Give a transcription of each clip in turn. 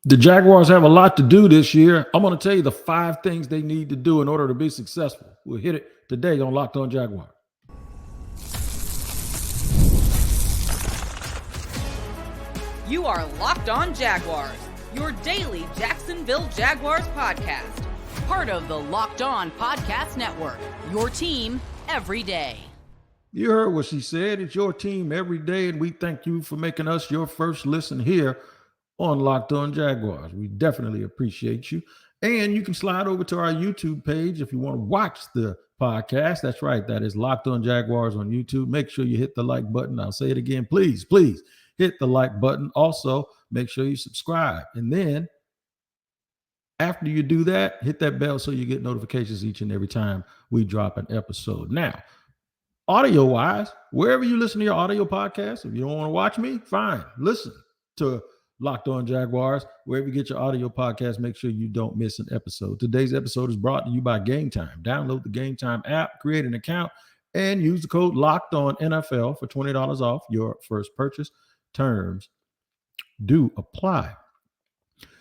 The Jaguars have a lot to do this year. I'm going to tell you the 5 things they need to do in order to be successful. We'll hit it today on Locked On Jaguars. You are Locked On Jaguars, your daily Jacksonville Jaguars podcast. Part of the Locked On Podcast Network, your team every day. You heard what she said. It's your team every day, and we thank you for making us your first listen here on Locked On Jaguars. We definitely appreciate you. And you can slide over to our YouTube page if you want to watch the podcast. That's right. That is Locked On Jaguars on YouTube. Make sure you hit the like button. I'll say it again. Please hit the like button. Also, make sure you subscribe. And then after you do that, hit that bell so you get notifications each and every time we drop an episode. Now, audio-wise, wherever you listen to your audio podcast, if you don't want to watch me, fine. Listen to Locked On Jaguars. Wherever you get your audio podcast, make sure you don't miss an episode. Today's episode is brought to you by Gametime. Download the Gametime app, create an account, and use the code LOCKEDONNFL for $20 off your first purchase. Terms do apply.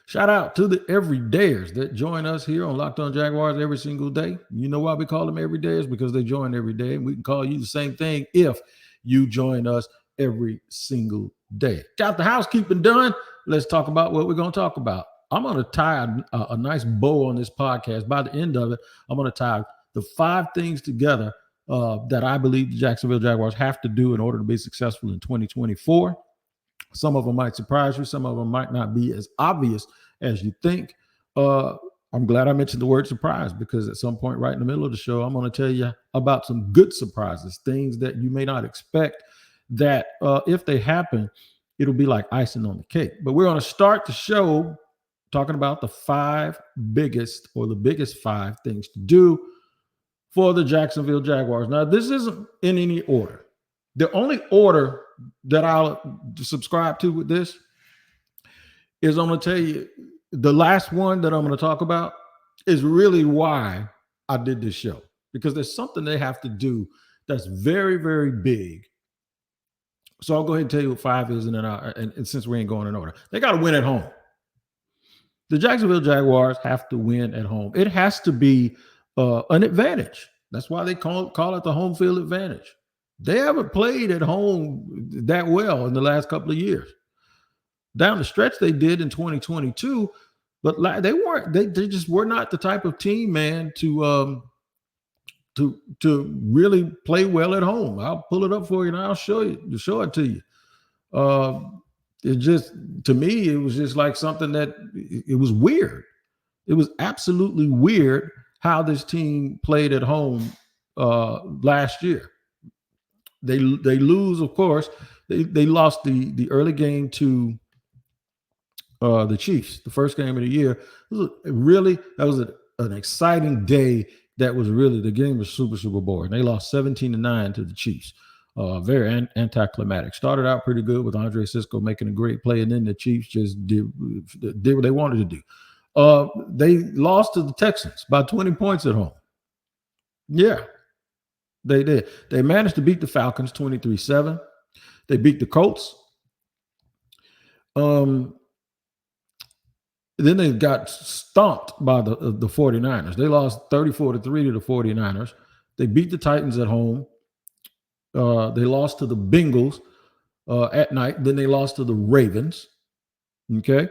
Shout out to the everydayers that join us here on Locked On Jaguars every single day. You know why we call them everydayers? Because they join every day. And we can call you the same thing if you join us every single day. Got the housekeeping done. Let's talk about what we're going to talk about. I'm going to tie a nice bow on this podcast. By the end of it, I'm going to tie the 5 things together that I believe the Jacksonville Jaguars have to do in order to be successful in 2024. Some of them might surprise you. Some of them might not be as obvious as you think. I'm glad I mentioned the word surprise because at some point right in the middle of the show, I'm going to tell you about some good surprises, things that you may not expect that if they happen, it'll be like icing on the cake. But we're going to start the show talking about the 5 biggest or the biggest 5 things to do for the Jacksonville Jaguars. Now, this isn't in any order. The only order that I'll subscribe to with this is I'm going to tell you the last one that I'm going to talk about is really why I did this show, because there's something they have to do that's very, very big. So I'll go ahead and tell you what 5 is, and then and since we ain't going in order, they got to win at home. The Jacksonville Jaguars have to win at home. It has to be an advantage. That's why they call it the home field advantage. They haven't played at home that well in the last couple of years. Down the stretch, they did in 2022, but they weren't. They just were not the type of team, man, to really play well at home. I'll pull it up for you and I'll show it to you. It just, to me, it was just like something that it was weird. It was absolutely weird how this team played at home last year. They lose, of course. They lost the early game to the Chiefs, the first game of the year. That was an exciting day. That was really, the game was super boring. They lost 17-9 to the Chiefs. Very anticlimactic. Started out pretty good with Andre Cisco making a great play, and then the Chiefs just did what they wanted to do. They lost to the Texans by 20 points at home. Yeah. They did. They managed to beat the Falcons 23-7. They beat the Colts. Then they got stomped by the 49ers. They lost 34-3 to the 49ers. They beat the Titans at home. They lost to the Bengals at night. Then they lost to the Ravens. Okay.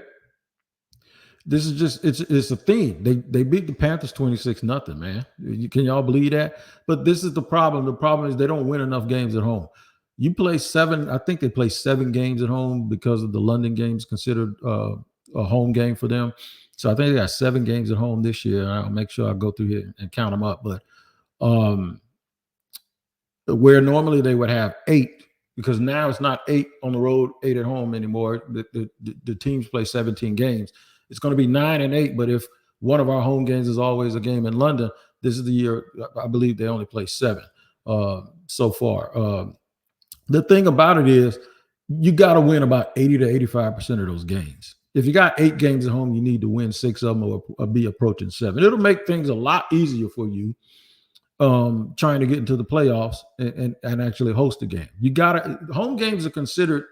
This is just, it's a theme. They beat the Panthers 26-0, man. Can y'all believe that? But this is the problem. The problem is they don't win enough games at home. You play 7, I think they play 7 games at home because of the London games considered a home game for them. So I think they got 7 games at home this year. I'll make sure I go through here and count them up. But where normally they would have 8, because now it's not 8 on the road, 8 at home anymore. The teams play 17 games. It's going to be 9 and 8, but if one of our home games is always a game in London, this is the year I believe they only play 7 so far. The thing about it is you got to win about 80 to 85% of those games. If you got 8 games at home, you need to win 6 of them or be approaching 7. It'll make things a lot easier for you trying to get into the playoffs and actually host a game. Home games are considered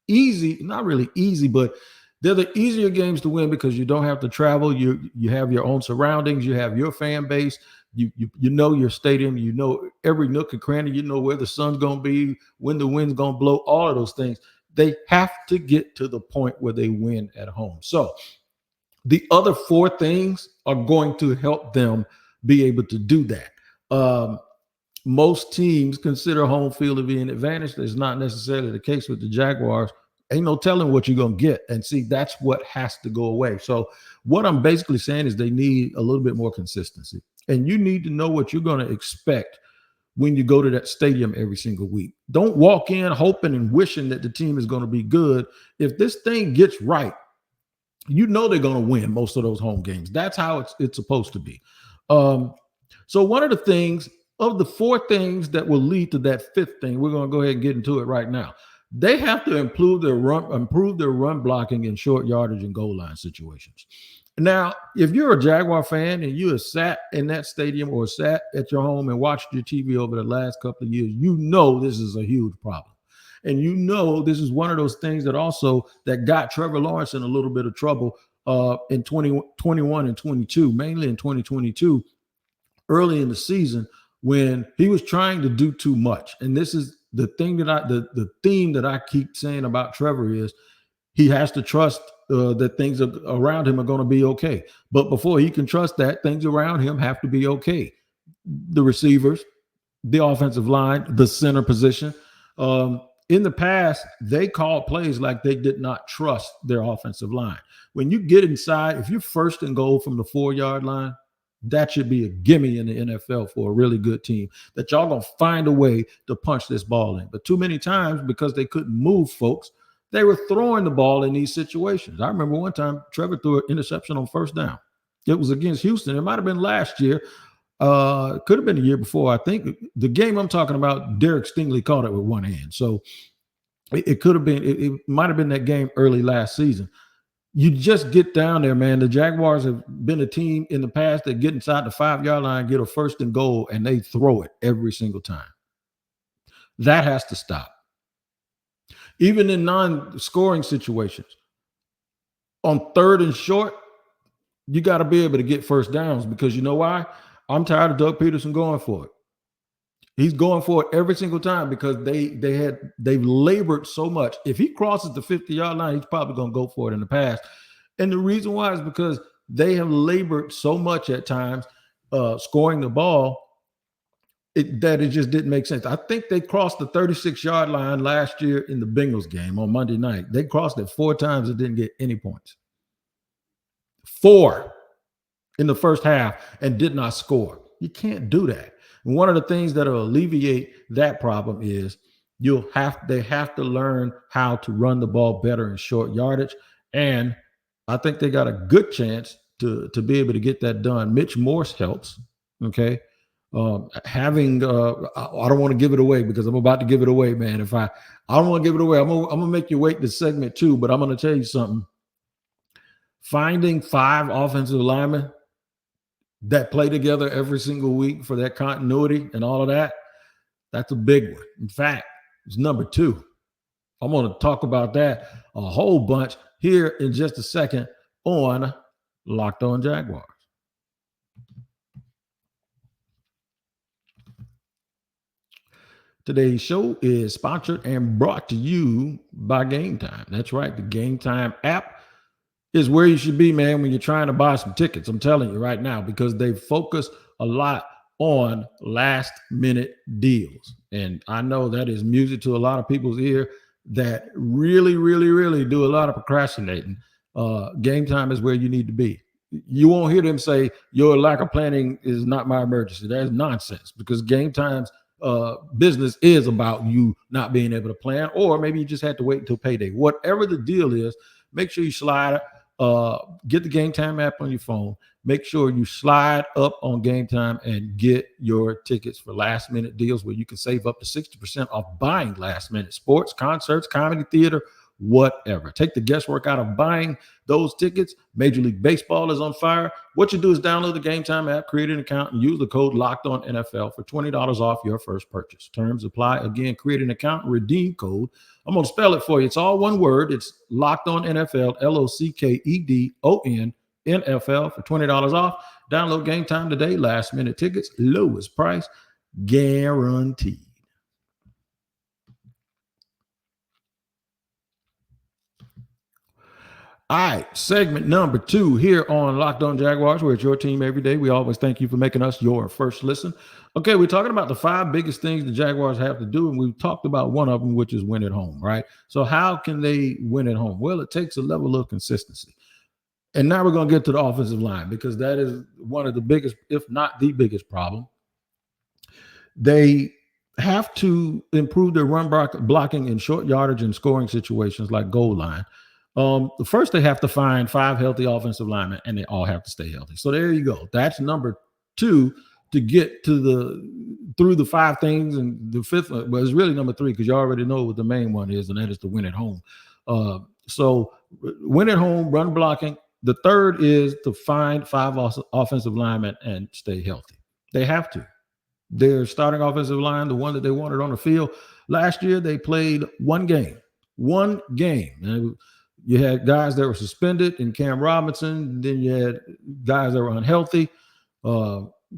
easy, not really easy, but They're the easier games to win because you don't have to travel. You have your own surroundings. You have your fan base. You know your stadium. You know every nook and cranny. You know where the sun's going to be, when the wind's going to blow, all of those things. They have to get to the point where they win at home. So the other four things are going to help them be able to do that. Most teams consider home field to be an advantage. That's not necessarily the case with the Jaguars. Ain't no telling what you're going to get. And see, that's what has to go away. So what I'm basically saying is they need a little bit more consistency. And you need to know what you're going to expect when you go to that stadium every single week. Don't walk in hoping and wishing that the team is going to be good. If this thing gets right, you know they're going to win most of those home games. That's how it's supposed to be. So one of the things, of the four things that will lead to that fifth thing, we're going to go ahead and get into it right now. They have to improve their run blocking in short yardage and goal line situations. Now, if you're a Jaguar fan and you have sat in that stadium or sat at your home and watched your TV over the last couple of years, you know this is a huge problem. And you know this is one of those things that got Trevor Lawrence in a little bit of trouble in 2021 and 22, mainly in 2022, early in the season when he was trying to do too much. And this is the thing the theme that I keep saying about Trevor is he has to trust that things around him are going to be okay. But before he can trust that, things around him have to be okay. The receivers, the offensive line, the center position. In the past, they called plays like they did not trust their offensive line. When you get inside, if you're first and goal from the 4-yard line, that should be a gimme in the NFL for a really good team, that y'all going to find a way to punch this ball in. But too many times, because they couldn't move folks, they were throwing the ball in these situations. I remember one time Trevor threw an interception on first down. It was against Houston. It might have been last year. Could have been the year before. I think the game I'm talking about, Derek Stingley caught it with one hand. So it could have been, it might have been that game early last season. You just get down there, man. The Jaguars have been a team in the past that get inside the 5-yard line, get a first and goal, and they throw it every single time. That has to stop. Even in non-scoring situations, on third and short, you got to be able to get first downs, because you know why? I'm tired of Doug Peterson going for it. He's going for it every single time because they've labored so much. If he crosses the 50-yard line, he's probably going to go for it in the past. And the reason why is because they have labored so much at times scoring the ball that it just didn't make sense. I think they crossed the 36-yard line last year in the Bengals game on Monday night. They crossed it 4 times and didn't get any points. 4 in the first half and did not score. You can't do that. And one of the things that will alleviate that problem is they have to learn how to run the ball better in short yardage. And I think they got a good chance to be able to get that done. Mitch Morse helps. Okay. I don't want to give it away because I'm about to give it away, man. I don't want to give it away. I'm gonna make you wait this segment too, but I'm gonna tell you something. Finding 5 offensive linemen that play together every single week for that continuity and all of that, that's a big one. In fact, it's number 2. I'm going to talk about that a whole bunch here in just a second on Locked On Jaguars. Today's show is sponsored and brought to you by Gametime. That's right. The Gametime app is where you should be, man, when you're trying to buy some tickets. I'm telling you right now, because they focus a lot on last minute deals. And I know that is music to a lot of people's ear that really, really, really do a lot of procrastinating. Gametime is where you need to be. You won't hear them say your lack of planning is not my emergency. That's nonsense, because Gametime's business is about you not being able to plan, or maybe you just had to wait until payday. Whatever the deal is, make sure you slide get the Gametime app on your phone. Make sure you slide up on Gametime and get your tickets for last minute deals where you can save up to 60% off buying last minute sports, concerts, comedy, theater, whatever. Take the guesswork out of buying those tickets. Major League Baseball is on fire. What you do is download the Gametime app, create an account, and use the code LOCKEDONNFL for $20 off your first purchase. Terms apply. Again, create an account and redeem code. I'm going to spell it for you. It's all one word. It's LOCKEDONNFL, LOCKEDON NFL for $20 off. Download Gametime today. Last minute tickets, lowest price, guaranteed. All right, segment number 2 here on Locked On Jaguars, where it's your team every day. We always thank you for making us your first listen. Okay, we're talking about the 5 biggest things the Jaguars have to do, and we've talked about one of them, which is win at home, right? So how can they win at home? Well, it takes a level of consistency. And now we're going to get to the offensive line, because that is one of the biggest, if not the biggest problem. They have to improve their run blocking in short yardage and scoring situations like goal line. First, they have to find 5 healthy offensive linemen, and they all have to stay healthy. So there you go. That's number 2 to get to through the 5 things. And the 5th, well, it's really number 3, because you already know what the main one is, and that is to win at home. So win at home, run blocking. The 3rd is to find 5 offensive linemen and stay healthy. They have to. Their starting offensive line, the one that they wanted on the field last year, they played one game. And you had guys that were suspended in Cam Robinson. Then you had guys that were unhealthy.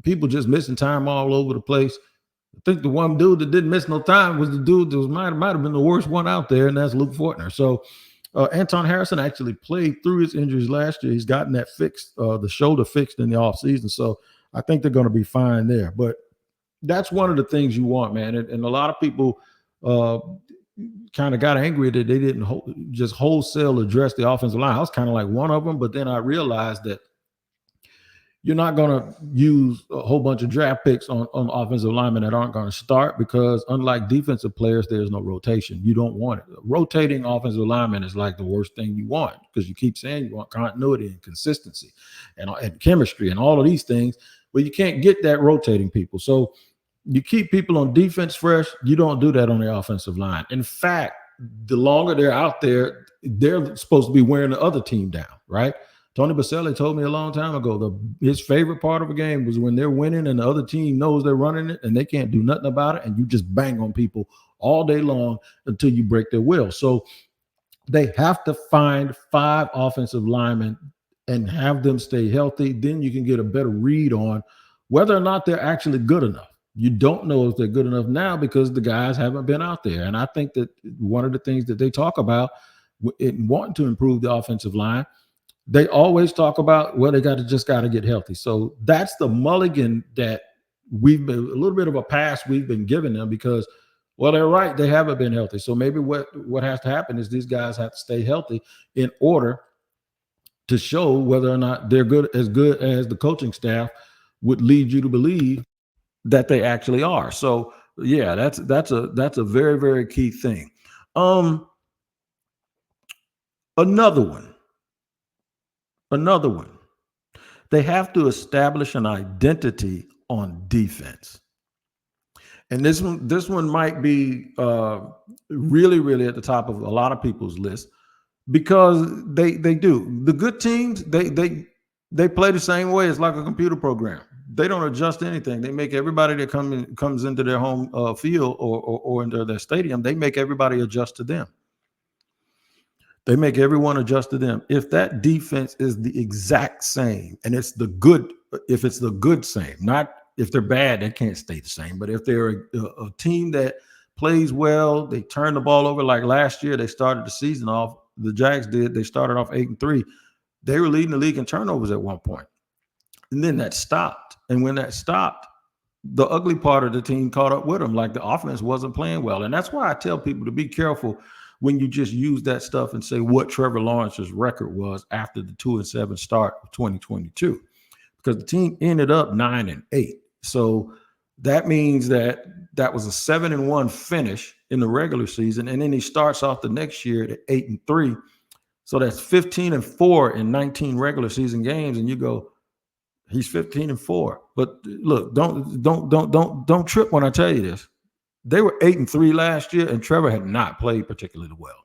People just missing time all over the place. I think the one dude that didn't miss no time was the dude that might have been the worst one out there, and that's Luke Fortner. So Anton Harrison actually played through his injuries last year. He's gotten that fixed, the shoulder fixed in the offseason. So I think they're going to be fine there. But that's one of the things you want, man. And a lot of people kind of got angry that they didn't just wholesale address the offensive line. I was kind of like one of them, but then I realized that you're not going to use a whole bunch of draft picks on offensive linemen that aren't going to start, because unlike defensive players, there's no rotation. You don't want it. Rotating offensive linemen is like the worst thing you want, because you keep saying you want continuity and consistency and chemistry and all of these things, but you can't get that rotating people. So you keep people on defense fresh. You don't do that on the offensive line. In fact, the longer they're out there, they're supposed to be wearing the other team down, right? Tony Baselli told me a long time ago, his favorite part of a game was when they're winning and the other team knows they're running it and they can't do nothing about it, and you just bang on people all day long until you break their will. So they have to find 5 offensive linemen and have them stay healthy. Then you can get a better read on whether or not they're actually good enough. You don't know if they're good enough now because the guys haven't been out there. And I think that one of the things that they talk about in wanting to improve the offensive line, they always talk about, well, they got to get healthy. So that's the mulligan that we've been, a little bit of a pass we've been giving them, because, well, they're right, they haven't been healthy. So maybe what has to happen is these guys have to stay healthy in order to show whether or not they're good as the coaching staff would lead you to believe that they actually are. So yeah, that's a very, very key thing. Another one. They have to establish an identity on defense. And this one might be really, really at the top of a lot of people's list, because they do. The good teams, they play the same way. It's like a computer program. They don't adjust anything. They make everybody that comes into their home field or into their stadium, they make everybody adjust to them. They make everyone adjust to them. If that defense is the exact same, and if it's the good same, not if they're bad, they can't stay the same. But if they're a team that plays well, they turn the ball over. Like last year, they started the season off. The Jags did. They started off 8-3. They were leading the league in turnovers at one point. And then that stopped. And when that stopped, the ugly part of the team caught up with them. Like the offense wasn't playing well. And that's why I tell people to be careful when you just use that stuff and say what Trevor Lawrence's record was after the 2-7 start of 2022, because the team ended up 9-8. So that means that was a 7-1 finish in the regular season. And then he starts off the next year at 8-3. So that's 15-4 in 19 regular season games. And you go, he's 15-4. But look, don't trip when I tell you this. They were 8-3 last year, and Trevor had not played particularly well.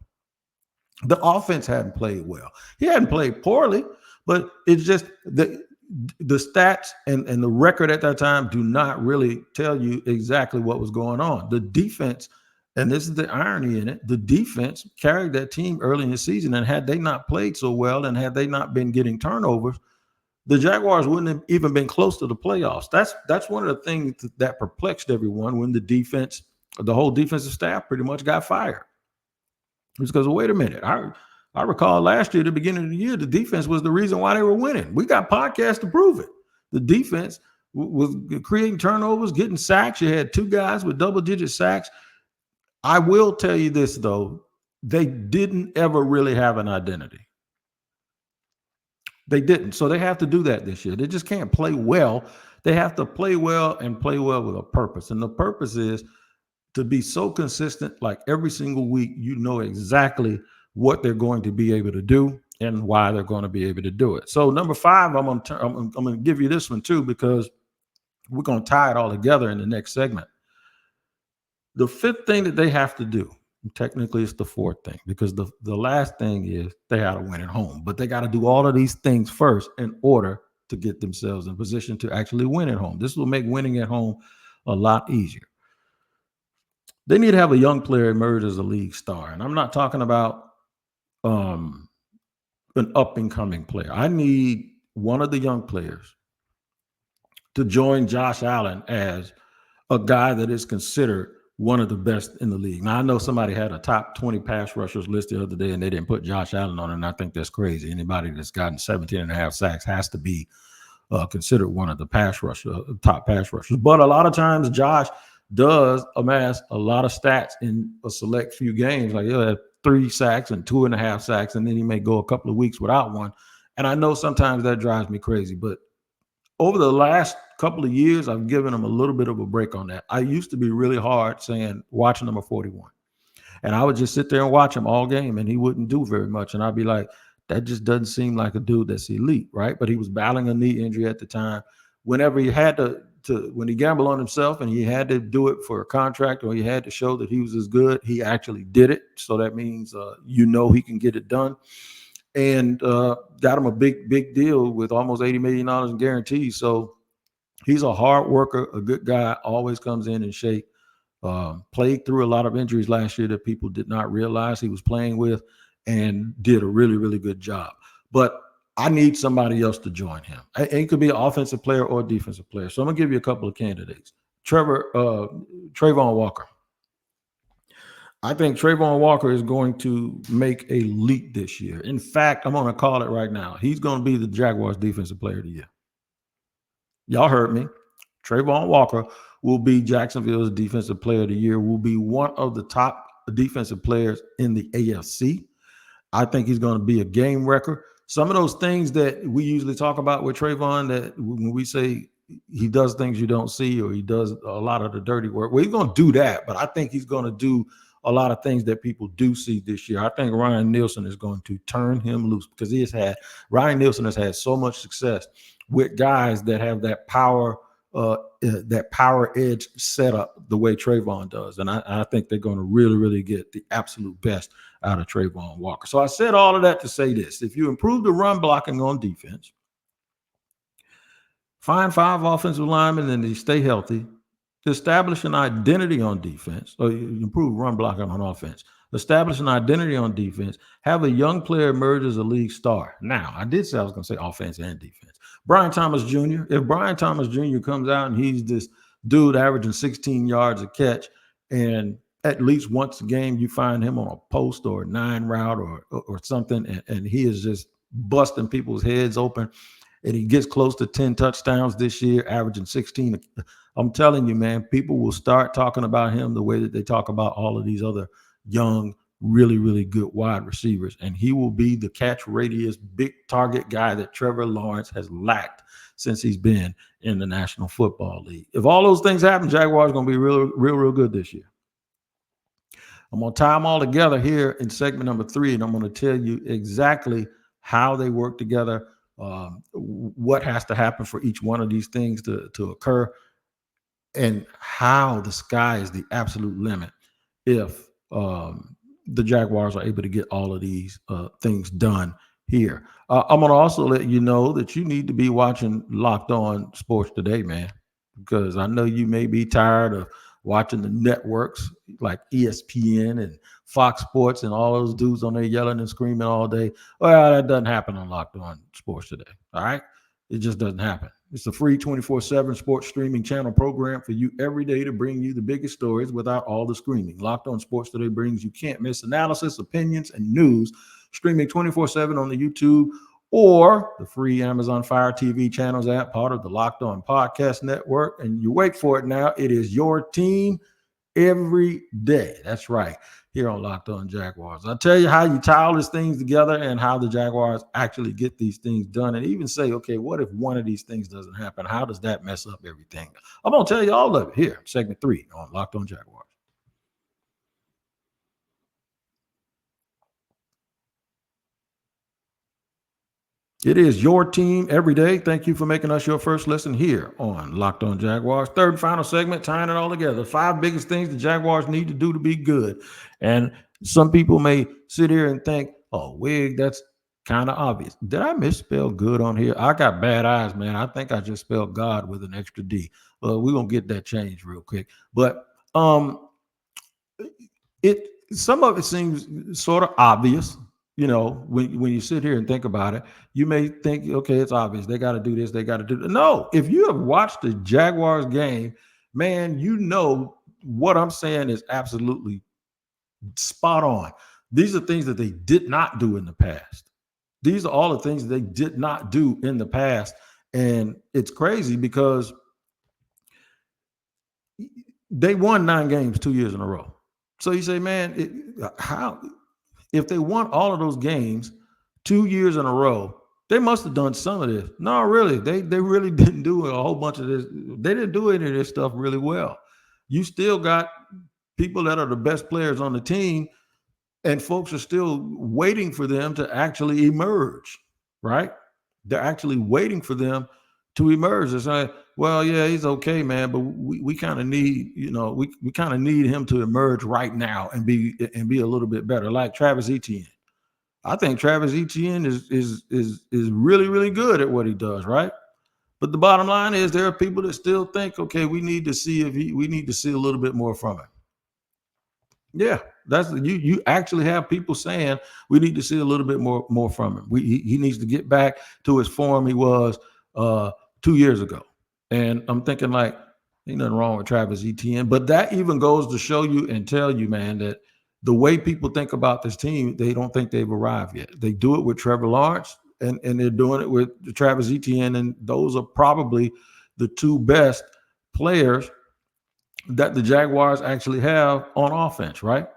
The offense hadn't played well. He hadn't played poorly, but it's just the stats and the record at that time do not really tell you exactly what was going on. The defense, and this is the irony in it, the defense carried that team early in the season, and had they not played so well and had they not been getting turnovers, the Jaguars wouldn't have even been close to the playoffs. That's one of the things that perplexed everyone when the whole defensive staff pretty much got fired. It's because, wait a minute, I recall last year, at the beginning of the year, the defense was the reason why they were winning. We got podcasts to prove it. The defense was creating turnovers, getting sacks. You had two guys with double-digit sacks. I will tell you this, though. They didn't ever really have an identity. They didn't. So they have to do that this year. They just can't play well. They have to play well and play well with a purpose. And the purpose is to be so consistent, like every single week, you know exactly what they're going to be able to do and why they're going to be able to do it. So number 5, I'm going to give you this one too, because we're going to tie it all together in the next segment. The 5th thing that they have to do, technically it's the 4th thing, because the last thing is they got to win at home, but they got to do all of these things first in order to get themselves in position to actually win at home. This will make winning at home a lot easier. They need to have a young player emerge as a league star. And I'm not talking about an up-and-coming player. I need one of the young players to join Josh Allen as a guy that is considered one of the best in the league. Now, I know somebody had a top 20 pass rushers list the other day, and they didn't put Josh Allen on it, and I think that's crazy. Anybody that's gotten 17 and a half sacks has to be considered one of the top pass rushers. But a lot of times, Josh does amass a lot of stats in a select few games. Like he'll have 3 sacks and 2.5 sacks, and then he may go a couple of weeks without one. And I know sometimes that drives me crazy, but over the last couple of years, I've given him a little bit of a break on that. I used to be really hard saying, watch number 41. And I would just sit there and watch him all game, and he wouldn't do very much. And I'd be like, that just doesn't seem like a dude that's elite, right? But he was battling a knee injury at the time. Whenever he had when he gambled on himself and he had to do it for a contract, or he had to show that he was as good, he actually did it. So that means, he can get it done. And got him a big deal with almost $80 million in guarantees. So he's a hard worker, a good guy, always comes in shape. Played through a lot of injuries last year that people did not realize he was playing with, and did a really, really good job. But I need somebody else to join him. It could be an offensive player or a defensive player. So I'm going to give you a couple of candidates. Trayvon Walker. I think Trayvon Walker is going to make a leap this year. In fact, I'm going to call it right now. He's going to be the Jaguars defensive player of the year. Y'all heard me. Trayvon Walker will be Jacksonville's defensive player of the year, will be one of the top defensive players in the AFC. I think he's going to be a game wrecker. Some of those things that we usually talk about with Trayvon, that when we say he does things you don't see, or he does a lot of the dirty work, well, he's going to do that. But I think he's going to do a lot of things that people do see this year. I think Ryan Nielsen is going to turn him loose, because Ryan Nielsen has had so much success with guys that have that power edge setup the way Trayvon does. And I think they're going to really, really get the absolute best out of Trayvon Walker. So I said all of that to say this: if you improve the run blocking on defense, find 5 offensive linemen and they stay healthy, establish an identity on defense, or improve run blocking on offense, establish an identity on defense, have a young player emerge as a league star. Now, I did say I was going to say offense and defense. Brian Thomas Jr., if Brian Thomas Jr. comes out and he's this dude averaging 16 yards a catch, and at least once a game you find him on a post or a 9 route or something, and he is just busting people's heads open, and he gets close to 10 touchdowns this year, averaging 16. I'm telling you, man, people will start talking about him the way that they talk about all of these other young, really, really good wide receivers. And he will be the catch radius, big target guy that Trevor Lawrence has lacked since he's been in the National Football League. If all those things happen, Jaguars are going to be real good this year. I'm going to tie them all together here in segment number 3, and I'm going to tell you exactly how they work together, what has to happen for each one of these things to occur, and how the sky is the absolute limit if the Jaguars are able to get all of these things done here. I'm going to also let you know that you need to be watching Locked On Sports Today, man, because I know you may be tired of watching the networks like ESPN and Fox Sports and all those dudes on there yelling and screaming all day. Well, that doesn't happen on Locked On Sports Today. All right. It just doesn't happen. It's a free 24/7 sports streaming channel program for you every day to bring you the biggest stories without all the screaming. Locked On Sports Today brings you can't miss analysis, opinions, and news streaming 24/7 on the YouTube or the free Amazon Fire TV channels app, part of the Locked On Podcast Network. And you wait for it now. It is your team every day. That's right. Here on Locked On Jaguars. I'll tell you how you tie all these things together and how the Jaguars actually get these things done, and even say, okay, what if one of these things doesn't happen? How does that mess up everything? I'm going to tell you all of it here, segment 3 on Locked On Jaguars. It is your team every day. Thank you for making us your first listen here on Locked On Jaguars. Third and final segment, tying it all together. 5 biggest things the Jaguars need to do to be good. And some people may sit here and think, oh, Wig, that's kind of obvious. Did I misspell good on here? I got bad eyes, man. I think I just spelled God with an extra D. Well, we're going to get that changed real quick. But some of it seems sort of obvious. You know, when you sit here and think about it, you may think, okay, it's obvious. They got to do this. They got to do that. No, if you have watched the Jaguars game, man, you know what I'm saying is absolutely spot on. These are things that they did not do in the past. These are all the things that they did not do in the past. And it's crazy because they won 9 games 2 years in a row. So you say, man, how? If they won all of those games 2 years in a row, they must have done some of this. No, really, they really didn't do a whole bunch of this. They didn't do any of this stuff really well. You still got people that are the best players on the team, and folks are still waiting for them to actually emerge, right? They're actually waiting for them to emerge. They're saying, well, yeah, he's okay, man, but we kind of need, we kind of need him to emerge right now and be a little bit better, like Travis Etienne. I think Travis Etienne is really, really good at what he does, right? But the bottom line is there are people that still think, okay, we need to see a little bit more from him. Yeah, that's you actually have people saying we need to see a little bit more from him. He needs to get back to his form he was 2 years ago. And I'm thinking, like, ain't nothing wrong with Travis Etienne, but that even goes to show you and tell you, man, that the way people think about this team, they don't think they've arrived yet. They do it with Trevor Lawrence and they're doing it with Travis Etienne, and those are probably the 2 best players that the Jaguars actually have on offense, right?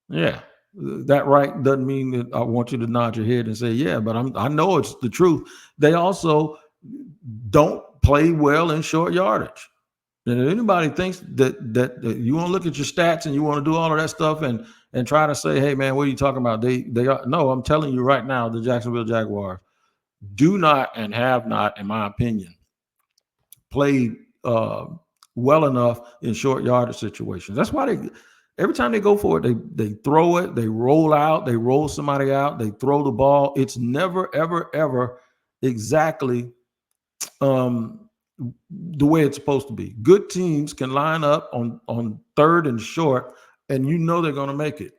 Yeah. That right doesn't mean that I want you to nod your head and say, yeah, but I know it's the truth. They also don't play well in short yardage. And if anybody thinks that you want to look at your stats and you want to do all of that stuff and try to say, hey, man, what are you talking about? They are, no, I'm telling you right now, the Jacksonville Jaguars do not and have not, in my opinion, played well enough in short yardage situations. That's why every time they go for it, they throw it, they roll out, they roll somebody out, they throw the ball. It's never, ever, ever exactly the way it's supposed to be. Good teams can line up on third and short, and they're going to make it.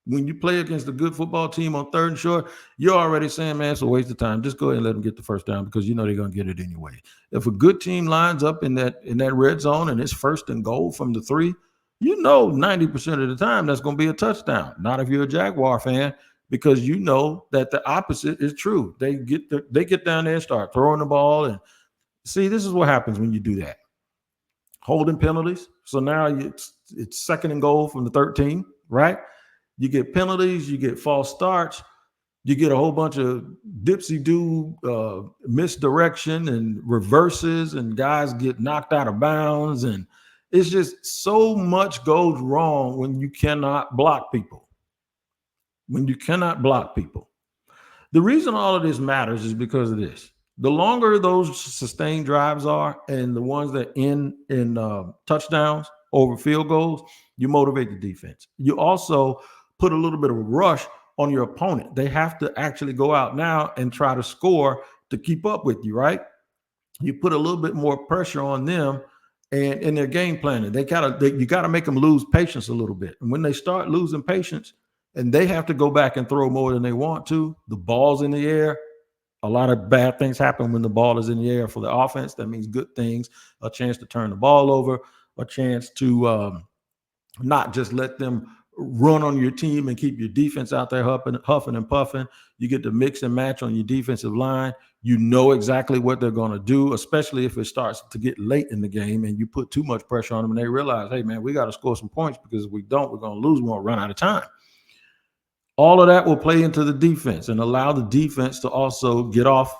When you play against a good football team on third and short, you're already saying, man, it's a waste of time. Just go ahead and let them get the first down because they're going to get it anyway. If a good team lines up in that red zone and it's first and goal from the 3, 90% of the time that's going to be a touchdown. Not if you're a Jaguar fan, because you know that the opposite is true. They get down there and start throwing the ball. And see, this is what happens when you do that. Holding penalties. So now it's second and goal from the 13, right? You get penalties, you get false starts, you get a whole bunch of dipsy-do misdirection and reverses, and guys get knocked out of bounds. And it's just so much goes wrong when you cannot block people. The reason all of this matters is because of this. The longer those sustained drives are and the ones that end in touchdowns over field goals, you motivate the defense. You also put a little bit of a rush on your opponent. They have to actually go out now and try to score to keep up with you, right? You put a little bit more pressure on them and in their game planning. You got to make them lose patience a little bit. And when they start losing patience and they have to go back and throw more than they want to, the ball's in the air. A lot of bad things happen when the ball is in the air for the offense. That means good things, a chance to turn the ball over, a chance to not just let them run on your team and keep your defense out there huffing and puffing. You get to mix and match on your defensive line. You know exactly what they're going to do, especially if it starts to get late in the game and you put too much pressure on them and they realize, hey, man, we got to score some points because if we don't, we're going to lose. We're going to run out of time. All of that will play into the defense and allow the defense to also get off.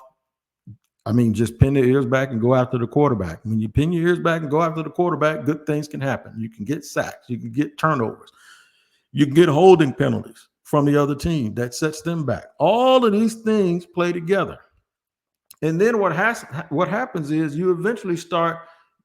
Just pin their ears back and go after the quarterback. When you pin your ears back and go after the quarterback, good things can happen. You can get sacks. You can get turnovers. You can get holding penalties from the other team that sets them back. All of these things play together. And then what happens is you eventually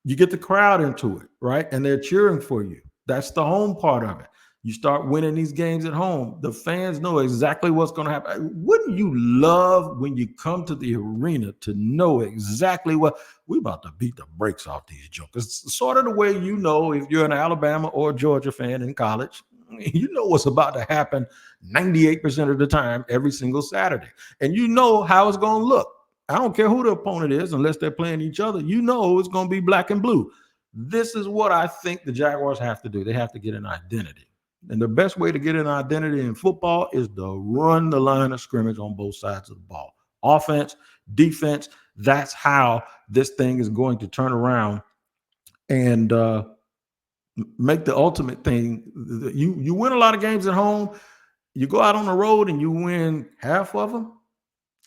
you get the crowd into it, right? And they're cheering for you. That's the home part of it. You start winning these games at home. The fans know exactly what's going to happen. Wouldn't you love when you come to the arena to know exactly what we're about to beat the brakes off these jokers? It's sort of the way you know if you're an Alabama or Georgia fan in college, you know what's about to happen 98% of the time every single Saturday. And you know how it's going to look. I don't care who the opponent is unless they're playing each other. You know it's going to be black and blue. This is what I think the Jaguars have to do. They have to get an identity. And the best way to get an identity in football is to run the line of scrimmage on both sides of the ball. Offense, defense, that's how this thing is going to turn around and make the ultimate thing. You win a lot of games at home. You go out on the road and you win half of them.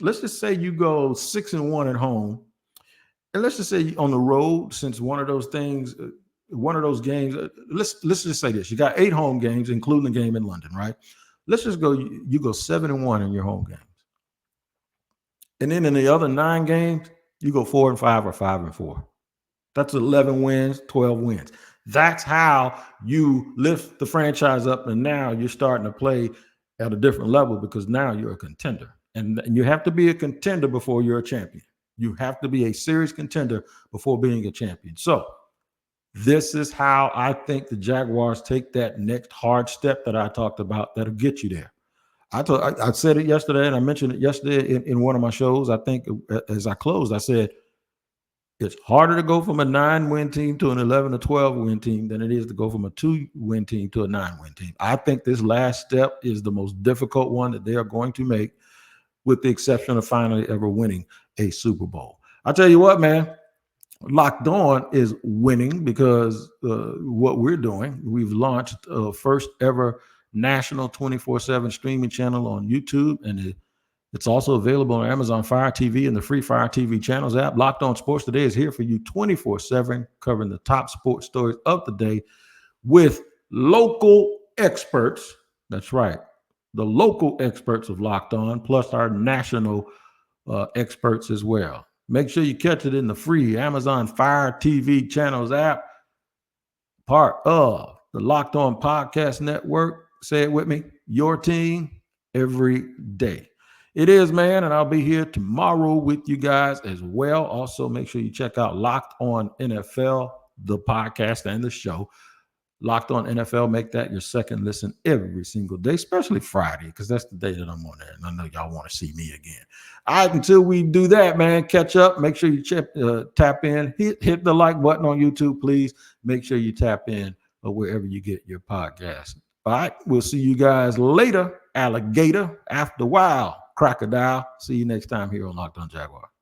Let's just say you go 6-1 at home. And let's just say on the road, since one of those games, let's just say this. You got 8 home games, including the game in London, right? Let's just go, you go 7-1 in your home games. And then in the other 9 games, you go 4-5 or 5-4. That's 11 wins, 12 wins. That's how you lift the franchise up. And now you're starting to play at a different level because now you're a contender. And you have to be a contender before you're a champion. You have to be a serious contender before being a champion. So this is how I think the Jaguars take that next hard step that I talked about that'll get you there. I said it yesterday, and I mentioned it yesterday in one of my shows. I think as I closed, I said, it's harder to go from a 9-win team to an 11 or 12-win team than it is to go from a 2-win team to a 9-win team. I think this last step is the most difficult one that they are going to make, with the exception of finally ever winning a Super Bowl. I'll tell you what, man, Locked On is winning because what we're doing, we've launched a first ever national 24/7 streaming channel on YouTube, and it's also available on Amazon Fire TV and the free Fire TV channels app. Locked On Sports Today is here for you 24/7, covering the top sports stories of the day with local experts. That's right. The local experts of Locked On, plus our national experts as well. Make sure you catch it in the free Amazon Fire TV channels app, part of the Locked On Podcast Network. Say it with me, your team every day. It is, man, and I'll be here tomorrow with you guys as well. Also, make sure you check out Locked On NFL, the podcast and the show. Locked On NFL, make that your second listen every single day, especially Friday, because that's the day that I'm on there, and I know y'all want to see me again. All right, until we do that, man, catch up. Make sure you tap in. Hit the like button on YouTube, please. Make sure you tap in wherever you get your podcast. All right, we'll see you guys later. Alligator, after a while, crocodile. See you next time here on Locked On Jaguars.